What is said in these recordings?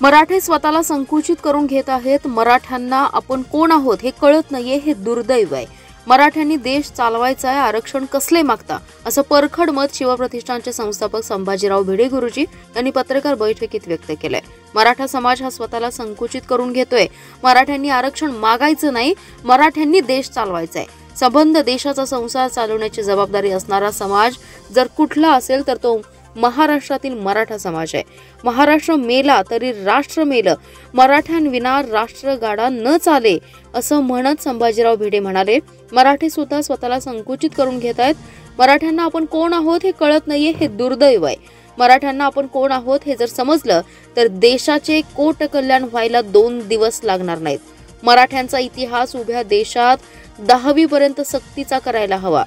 मराठे स्वतःला संकुचित करून घेत आहेत. मराठ्यांना आपण कोण आहोत हे कळत नाहीये, हे दुर्दैव आहे. मराठ्यांनी देश चालवायचा आहे, आरक्षण कसले मागता, असं परखड मत शिवप्रतिष्ठानचे संस्थापक संभाजीराव भिडे गुरुजी यांनी पत्रकार बैठकीत व्यक्त केलंय. मराठा समाज हा स्वतःला संकुचित करून घेतोय. मराठ्यांनी आरक्षण मागायचं नाही, मराठ्यांनी देश चालवायचा आहे. संबंध देशाचा संसार चालवण्याची जबाबदारी असणारा समाज जर कुठला असेल तर तो महाराष्ट्रातील मराठा समाज आहे. महाराष्ट्र मेला तरी राष्ट्र मेलं, मराठ्यांविना राष्ट्रगाडा न चाले, असं म्हणत संभाजीराव भिडे म्हणाले, मराठे सुद्धा स्वतःला संकुचित करून घेत आहेत. मराठ्यांना आपण कोण आहोत हे कळत नाहीये, हे दुर्दैव आहे. मराठ्यांना आपण कोण आहोत हे जर समजलं तर देशाचे कोट कल्याण व्हायला 2 दिवस लागणार नाहीत. मराठ्यांचा इतिहास उभ्या देशात 10वी पर्यंत सक्तीचा करायला हवा.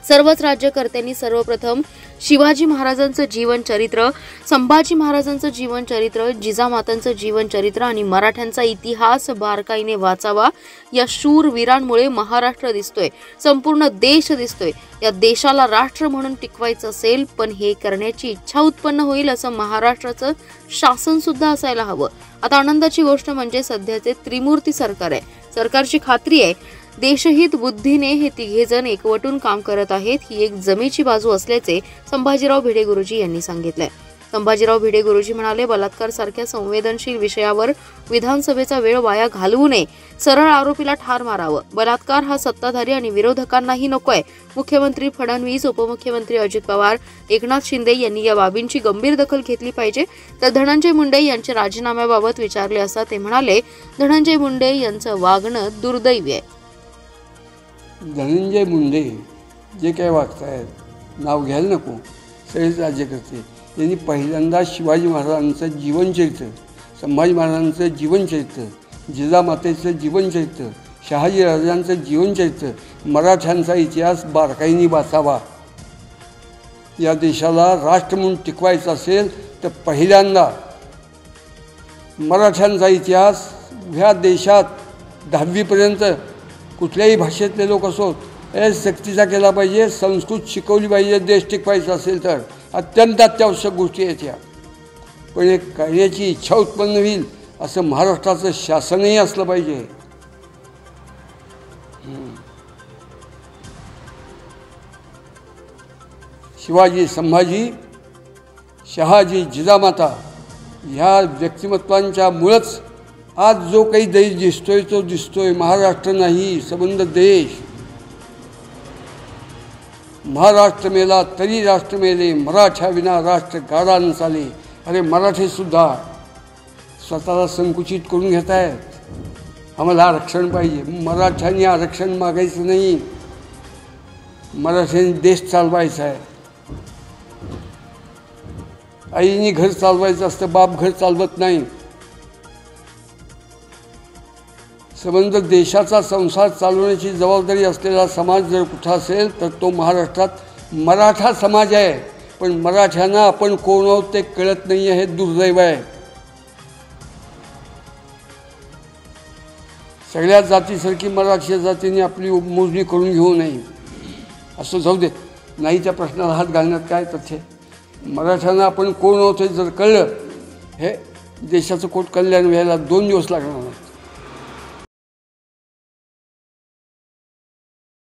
सर्वच राज्यकर्त्यांनी सर्वप्रथम शिवाजी महाराजांचं जीवनचरित्र, संभाजी महाराजांचं जीवनचरित्र, जिजामातांचं जीवनचरित्र आणि मराठ्यांचा इतिहास बारकाईने वाचावा. या शूरवीरांमुळे महाराष्ट्र दिसतोय, संपूर्ण देश दिसतोय. या देशाला राष्ट्र म्हणून टिकवायचं असेल पण हे करण्याची इच्छा उत्पन्न होईल असं महाराष्ट्राचं शासन सुद्धा असायला हवं. आता आनंदाची गोष्ट म्हणजे सध्याचे त्रिमूर्ती सरकार आहे. सरकारची खात्री आहे देशहित बुद्धीने हे तिघेजण एकवटून काम करत आहेत. ही एक जमेची बाजू असल्याचे संभाजीराव भिडे गुरुजी यांनी सांगितलंय. संभाजीराव भिडे गुरुजी म्हणाले, बलात्कार सारख्या संवेदनशील विषयावर विधानसभेचा वेळ वाया घालवू नये. सरळ आरोपीला ठार मारावं. बलात्कार हा सत्ताधारी आणि विरोधकांनाही नकोय. मुख्यमंत्री फडणवीस, उपमुख्यमंत्री अजित पवार, एकनाथ शिंदे यांनी या बाबींची गंभीर दखल घेतली पाहिजे. तर धनंजय मुंडे यांच्या राजीनाम्याबाबत विचारले असता ते म्हणाले, धनंजय मुंडे यांचं वागणं दुर्दैवी आहे. धनंजय मुंडे जे काय वागतायत नाव घ्यायला नको, सगळेच राज्यकर्ते यांनी पहिल्यांदा शिवाजी महाराजांचं जीवनचरित्र, संभाजी महाराजांचं जीवनचरित्र, जिजामातेचं जीवनचरित्र, शहाजी राजांचं जीवनचरित्र, मराठ्यांचा इतिहास बारकाईने वाचावा. या देशाला राष्ट्र म्हणून टिकवायचं असेल तर पहिल्यांदा मराठ्यांचा इतिहास ह्या देशात 10वीपर्यंत कुठल्याही भाषेतले लोक असोत हे सक्तीचा केला पाहिजे. संस्कृत शिकवली पाहिजे. देश टिकवायचा असेल तर अत्यंत अत्यावश्यक गोष्टी आहेत ह्या. पण हे करण्याची इच्छा उत्पन्न होईल असं महाराष्ट्राचं शासनही असलं पाहिजे. शिवाजी, संभाजी, शहाजी, जिजामाता ह्या व्यक्तिमत्वांच्या मुळंच आज जो काही देश दिसतोय तो दिसतोय. महाराष्ट्र नाही, संबंध देश. महाराष्ट्र मेला तरी राष्ट्र मेले, मराठ्याविना राष्ट्र गाडा न चाले. अरे मराठी सुद्धा स्वतःला संकुचित करून घेत आहेत. आम्हाला आरक्षण पाहिजे. मराठ्यांनी आरक्षण मागायचं नाही, मराठ्यांनी देश चालवायचा आहे. आईने घर चालवायचं असतं, बाप घर चालवत नाही. संबंध देशाचा संसार चालवण्याची जबाबदारी असलेला समाज जर कुठं असेल तर तो महाराष्ट्रात मराठा समाज आहे. पण मराठ्यांना आपण कोण आहोत ते कळत नाही आहे, हे दुर्दैव आहे. सगळ्या जातीसारखी मराठी जातीने आपली मोजणी करून घेऊ नये. असं जाऊ दे, नाही त्या प्रश्नाला हात घालण्यात काय तथ्य. मराठ्यांना आपण कोण आहोत हे जर कळलं, हे देशाचं कोट कल्याण व्हायला 2 दिवस लागणार नाहीत.